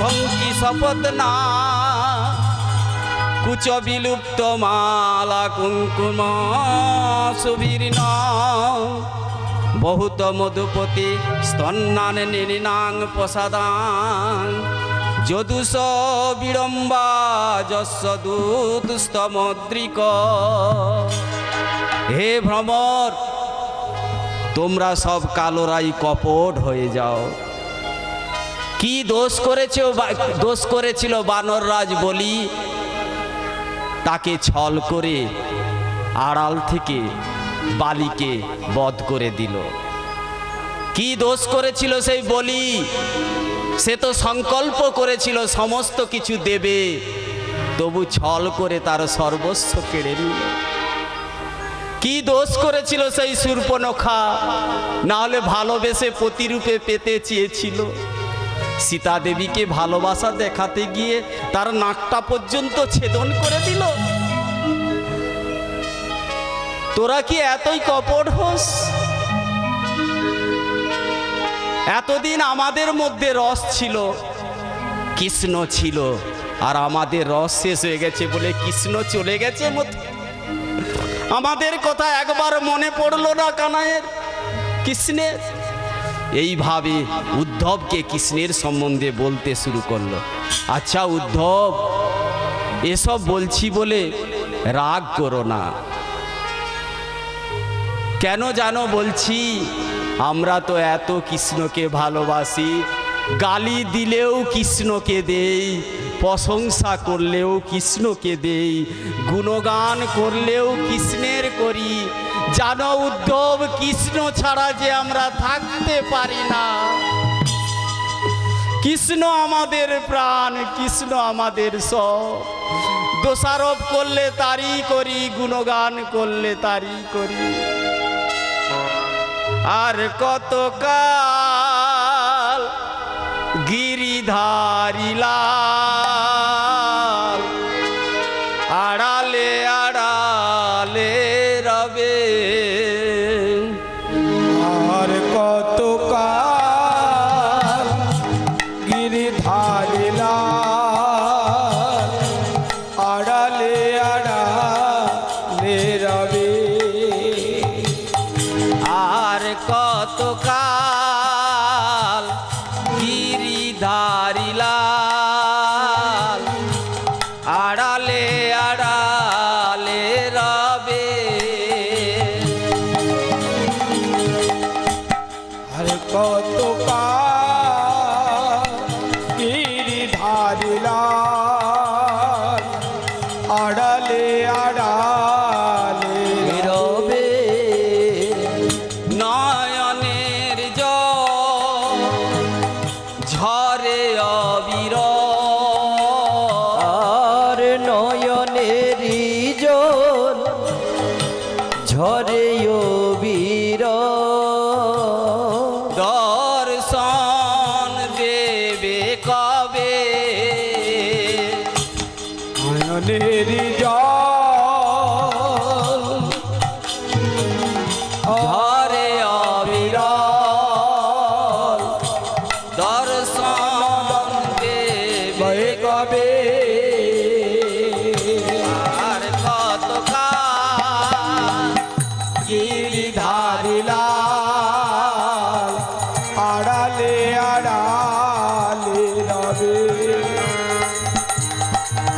ভঙ্কি শপথ না কুচ বিলুপ্ত মালা কুঙ্কুম সুবীর্ণ বহুত মধুপতি স্তন্নান নিনাং প্রসাদাং যদুষ বিড়ম্বা যস্য দূতস্তমদ্রিক। হে ভ্রমর, তোমরা সব কালোরাই কপট হয়ে যাও। কি দোষ করেছিল বানররাজ বলি? তাকে ছল করে আড়াল থেকে বালিকে বধ করে দিল। কি দোষ করেছিল সেই বলি? সে তো সংকল্প করেছিল সমস্ত কিছু দেবে, তবু ছল করে তার সর্বস্ব কেড়ে নিল। কি দোষ করেছিল সেই শূর্পণখা? না হলে ভালোবেসে প্রতিরূপে পেতে চেয়েছিল। সীতা দেবীকে ভালোবাসা দেখাতে গিয়ে তার নাকটা পর্যন্ত ছেদন করে দিল। তোরা কি এতই কপট হোস? এতদিন আমাদের মধ্যে রস ছিল, কৃষ্ণ ছিল, আর আমাদের রস শেষ হয়ে গেছে বলে কৃষ্ণ চলে গেছে মতো। আমাদের কথা একবার মনে পড়লো না কানাইয়ের, কৃষ্ণের? এইভাবে উদ্ধবকে কৃষ্ণের সম্বন্ধে বলতে শুরু করলো। আচ্ছা উদ্ধব, এসব বলছি বলে রাগ করো না। কেন জানো বলছি? আমরা তো এত কৃষ্ণকে ভালোবাসি, গালি দিলেও কৃষ্ণকে দেই, প্রশংসা করলেও কৃষ্ণকে দেই, গুণগান করলেও কৃষ্ণের করি। জানো উদ্ধব, কৃষ্ণ ছাড়া যে আমরা থাকতে পারি না। কৃষ্ণ আমাদের প্রাণ, কৃষ্ণ আমাদের সব। দোষারোপ করলে তারই করি, গুণগান করলে তারই করি। আর কতকাল গিরিধারী লাল আড়ালে আড়ালে রবে। আর কতকাল গিরিধারী লাল আড়ালে আড়ালে রবে। আর কতকাল গিরিধারী লাল আড়ালে আড়ালে রবে। আর কতকাল গিরিধারী লাল আড়ালে আড়ালে রবে। নয়নের জল ঝরে অবিরল, আর নয়নেরই জল ঝরে অবিরল। দর্শন দেবে কবে? নয়নেরই জল ঝরে অবিরল, দর্শন দেবে কবে। আর কতকাল গিরিধারী লাল আড়ালে আড়ালে রবে।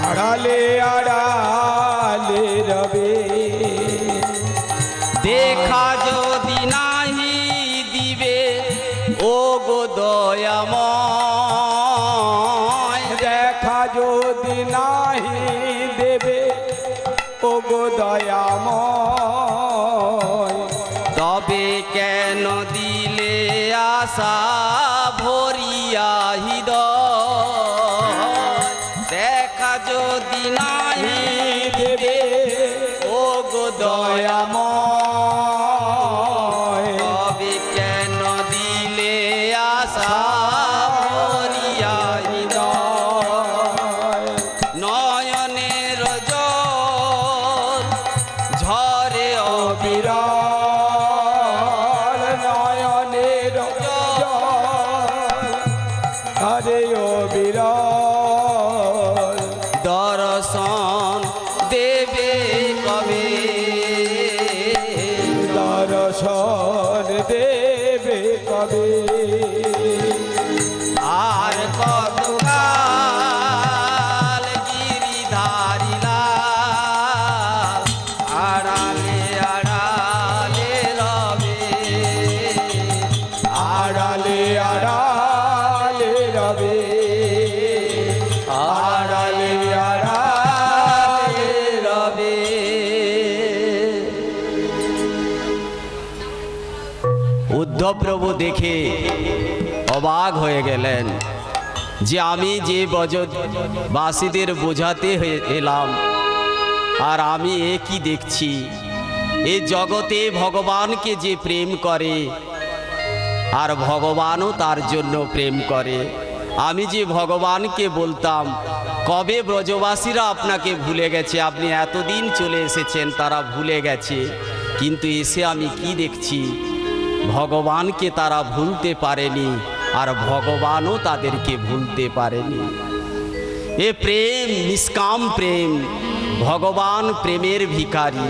আড়ালে আড়ালে রবে। দেখা যদি নাহি দিবে ও গো দয়াময়, দেখা যদি নাহি দেবে ও গো দয়াময়, তবে কেন দিলে আশা ভরিয়া হৃদয়? দেখা যদি নাহি দেবে ও গো দয়াময়, তবে কেন দিলে আশা ভরিয়া হৃদয়? নয়নের জল ঝরে অবিরল, নয়নের জল আড়ালে আড়ালে রবে। উদ্ধব প্রভু দেখে অবাক হয়ে গেলেন যে আমি যে ব্রজবাসীদের বোঝাতে এলাম, আর আমি এ কি দেখছি, এই জগতে ভগবানকে যে প্রেম করে আর ভগবানও তার জন্য প্রেম করে। আমি যে ভগবানকে বলতাম কবে ব্রজবাসীরা আপনাকে ভুলে গেছে, আপনি এতদিন চলে এসেছেন, তারা ভুলে গেছে, কিন্তু এসে আমি কি দেখছি, ভগবানকে তারা ভুলতে পারেনি আর ভগবানও তাদেরকে ভুলতে পারেনি। এ প্রেম নিষ্কাম প্রেম, ভগবান প্রেমের ভিখারি,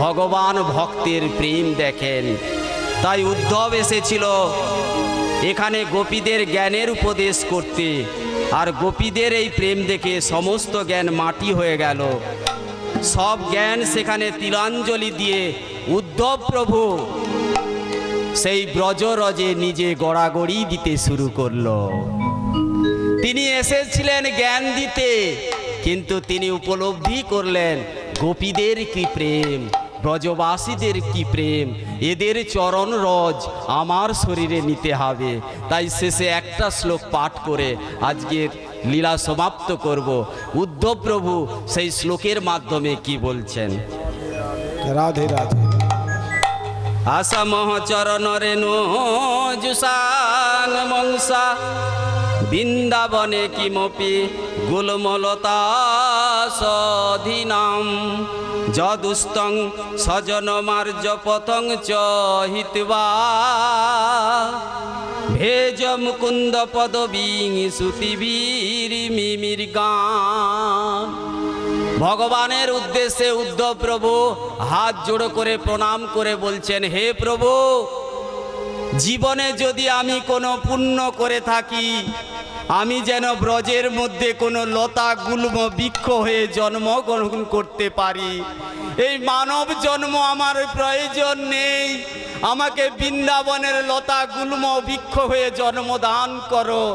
ভগবান ভক্তের প্রেম দেখেন। তাই উদ্ধব এসেছিল এখানে গোপীদের জ্ঞানের উপদেশ করতে, আর গোপীদের এই প্রেম দেখে সমস্ত জ্ঞান মাটি হয়ে গেল। সব জ্ঞান সেখানে তিলাঞ্জলি দিয়ে উদ্ধব প্রভু সেই ব্রজরজে নিজে গড়াগড়ি দিতে শুরু করলো। তিনি এসেছিলেন জ্ঞান দিতে, কিন্তু তিনি উপলব্ধি করলেন গোপীদের কি প্রেম, ব্রজবাসীদের কি প্রেম, এদের চরণ রজ আমার শরীরে নিতে হবে। তাই শেষে একটা শ্লোক পাঠ করে আজকের লীলা সমাপ্ত করব। উদ্ধব প্রভু সেই শ্লোকের মাধ্যমে কি বলছেন। রাধে রাধে। আসামহ চরণ রেণু জুসাং মংসা বৃন্দাবনে কিমপি গুলমলতা সধীনাম যদুস্তং সজন মার্জ পতং চ হিত্বা ভেজ মুকুন্দ পদবীং সুতিবীর মিমির গান। ভগবানের উদ্দেশ্যে উদ্ধব প্রভু হাত জোড়ো করে প্রণাম করে বলছেন, হে প্রভু, জীবনে যদি আমি কোনো পুণ্য করে থাকি, আমি যেন ব্রজের মধ্যে কোনো লতা গুল্ম বৃক্ষ হয়ে জন্মগ্রহণ করতে পারি। এই মানব জন্ম আমার প্রয়োজন নেই, আমাকে বৃন্দাবনের লতা গুল্ম বৃক্ষ হয়ে জন্মদান করো।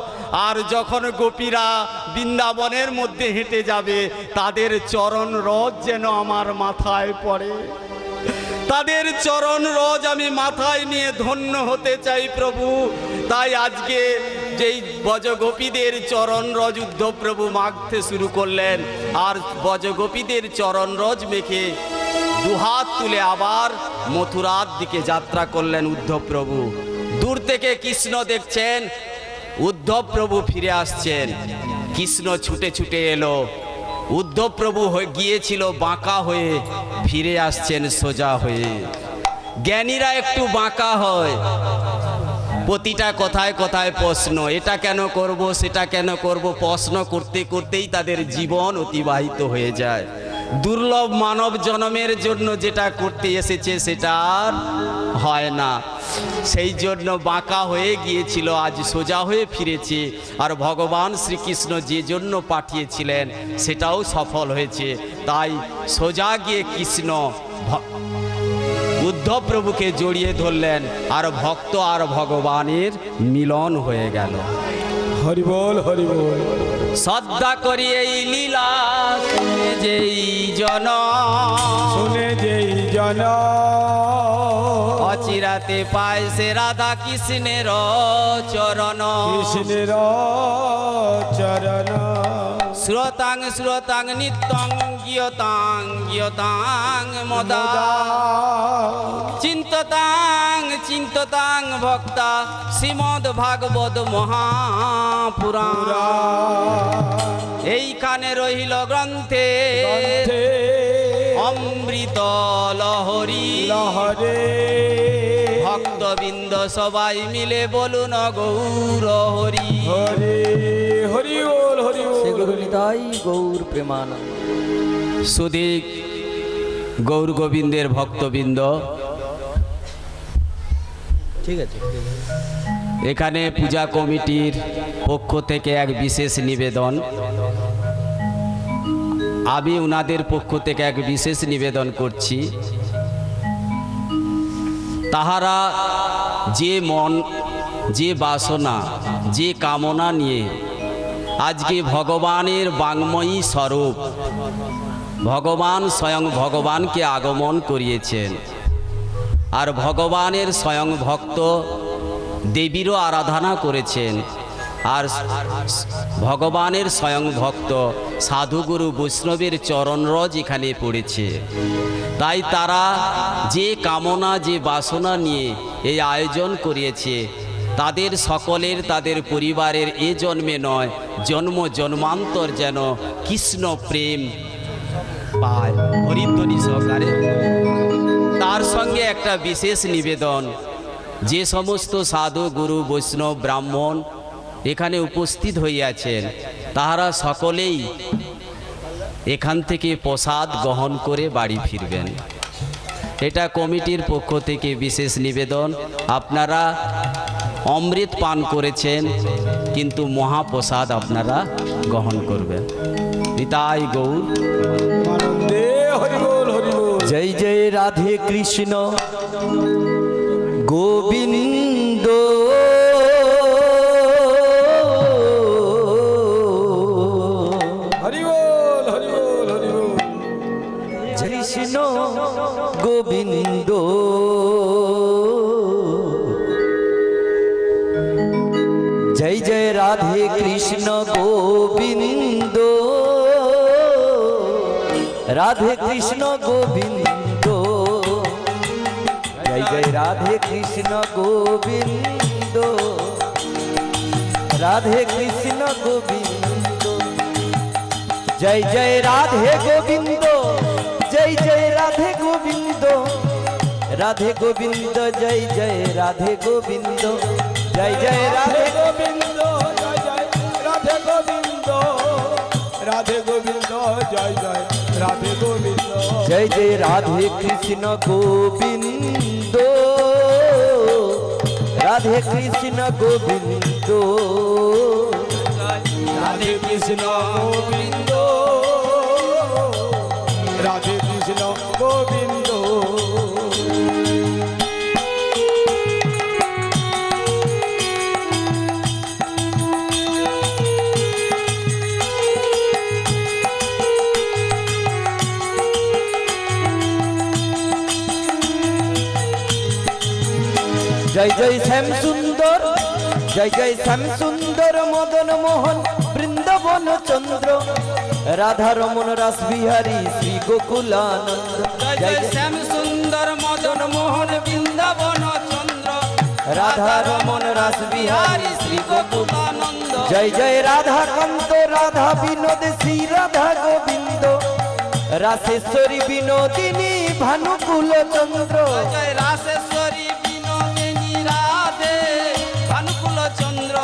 আর যখন গোপীরা বৃন্দাবনের মধ্যে হেঁটে যাবে, তাদের চরণ রজ যেন আমার মাথায় পড়ে, তাদের চরণ রজ আমি মাথায় নিয়ে ধন্য হতে চাই প্রভু। তাই আজকে যেই ব্রজগোপীদের চরণ রজ উদ্ধব প্রভু মাখতে শুরু করলেন, আর ব্রজগোপীদের চরণ রজ মেখে দুহাত তুলে আবার মথুরার দিকে যাত্রা করলেন উদ্ধব প্রভু। দূর থেকে কৃষ্ণ দেখছেন, উদ্ধব প্রভু ফিরে আসছেন। কৃষ্ণ ছুটে ছুটে এলো, উদ্ধব প্রভু গিয়েছিল বাঁকা হয়ে, ফিরে আসছেন সোজা হয়ে। জ্ঞানীরা একটু বাঁকা হয়, প্রতিটা কথায় কথায় প্রশ্ন, এটা কেন করব, সেটা কেন করব, প্রশ্ন করতে করতেই তাদের জীবন অতিবাহিত হয়ে যায়। দুর্লভ মানব জন্মের জন্য যেটা করতে এসেছে সেটা আর হয় না, সেই জন্য বাঁকা হয়ে গিয়েছিল, আজ সোজা হয়ে ফিরেছে। আর ভগবান শ্রীকৃষ্ণ যে জন্য পাঠিয়েছিলেন সেটাও সফল হয়েছে। তাই সোজা গিয়ে কৃষ্ণ উদ্ধব প্রভুকে জড়িয়ে ধরলেন, আর ভক্ত আর ভগবানের মিলন হয়ে গেল। হরি বল হরি বল। শ্রদ্ধা করি এই লীলা শুনে যেই জন, শুনে যেই জন অচিরাতে পায় সে রাধা কৃষ্ণের চরণ। কৃষ্ণের চরণ শ্রোতাং শ্রোতাং নিত্যং গীয়তাং গীয়তাং মদা চিন্ততাং চিন্ততাং ভক্তা শ্রীমদ ভাগবত মহাপুরাণ। এইখানে রহিল গ্রন্থে অমৃত লহরী লহরে। ভক্তবৃন্দ সবাই মিলে বলুন গৌর হরি হরি হরি বল হরি বল। সেগুলো নিতাই গৌর প্রেমানন্দ। সুদীক গৌর গোবিন্দের ভক্তবৃন্দ, ঠিক আছে। এখানে পূজা কমিটির পক্ষ থেকে এক বিশেষ নিবেদন, আমি ওনাদের পক্ষ থেকে এক বিশেষ নিবেদন করছি। তাহারা যে মন, যে বাসনা, যে কামনা নিয়ে আজকে ভগবানের বাঙ্ময়ী স্বরূপ ভগবান স্বয়ং ভগবানকে আগমন করিয়েছেন, আর ভগবানের স্বয়ং ভক্ত দেবীরও আরাধনা করেছেন, আর ভগবানের স্বয়ং ভক্ত সাধুগুরু বৈষ্ণবের চরণরজ এখানে পড়েছে। তাই তারা যে কামনা যে বাসনা নিয়ে এই আয়োজন করিয়েছে, তাদের সকলের তাদের পরিবারের এ জন্মে নয় জন্ম জন্মান্তর যেন কৃষ্ণ প্রেম পায় হরিধ্বনি সহকারে। তার সঙ্গে একটা বিশেষ নিবেদন, যে সমস্ত সাধু গুরু বৈষ্ণব ব্রাহ্মণ এখানে উপস্থিত হইয়াছেন তাহারা সকলেই এখান থেকে প্রসাদ গ্রহণ করে বাড়ি ফিরবেন। এটা কমিটির পক্ষ থেকে বিশেষ নিবেদন। আপনারা অমৃত পান করেছেন, কিন্তু মহাপ্রসাদ আপনারা গ্রহণ করবেন। নিতাই গৌর আনন্দে হরি বল হরি বল। জয় জয় রাধে কৃষ্ণ গোবিন্দ হরি বল হরি বল হরি বল। কৃষ্ণ গোবিন্দ জয় জয় রাধে কৃষ্ণ গোবিন্দ রাধে কৃষ্ণ গোবিন্দ জয় জয় রাধে কৃষ্ণ গোবিন্দ রাধে কৃষ্ণ গোবিন্দ জয় জয় রাধে গোবিন্দ জয় জয় রাধে গোবিন্দ রাধে গোবিন্দ জয় জয় রাধে গোবিন্দ জয় জয় রাধে গোবিন্দ জয় জয় রাধে গোবিন্দ রাধে গোবিন্দ জয় জয় রাধে গোবিন্দ। জয় জয় রাধে কৃষ্ণ গোবিন্দ রাধে কৃষ্ণ গোবিন্দ রাধে কৃষ্ণ গোবিন্দ রাধে কৃষ্ণ গোবিন্দ। জয় জয় শ্যাম সুন্দর জয় জয় শ্যাম সুন্দর মদন মোহন বৃন্দাবন চন্দ্র রাধা রমন রাস বিহারী শ্রী গোকুলানন্দ জয় জয় শ্যাম সুন্দর মদন মোহন বৃন্দাবন চন্দ্র রাধা রমন রাস বিহারী শ্রী গোকুলানন্দ। জয় জয় রাধা কান্ত রাধা বিনোদ শ্রী রাধা গোবিন্দ রাসেশ্বরী বিনোদিনী ভানুকুল চন্দ্র জয় রাসেশ্বরী বিনোদিনী রাধে ভানুকুল চন্দ্র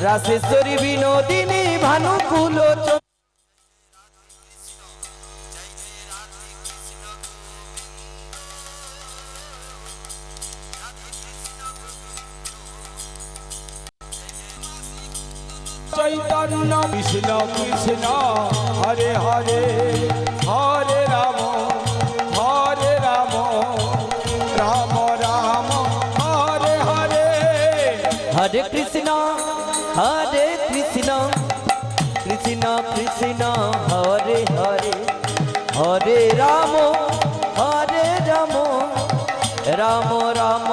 রাসেশ্বরী বিনোদিনী ভানুকুল চন্দ্র চৈতন্য কৃষ্ণ কৃষ্ণ হরে হরে হরে রাম রাম রাম হরে হরে। হরে কৃষ্ণ কৃষ্ণ কৃষ্ণ হরে হরে হরে রাম রাম রাম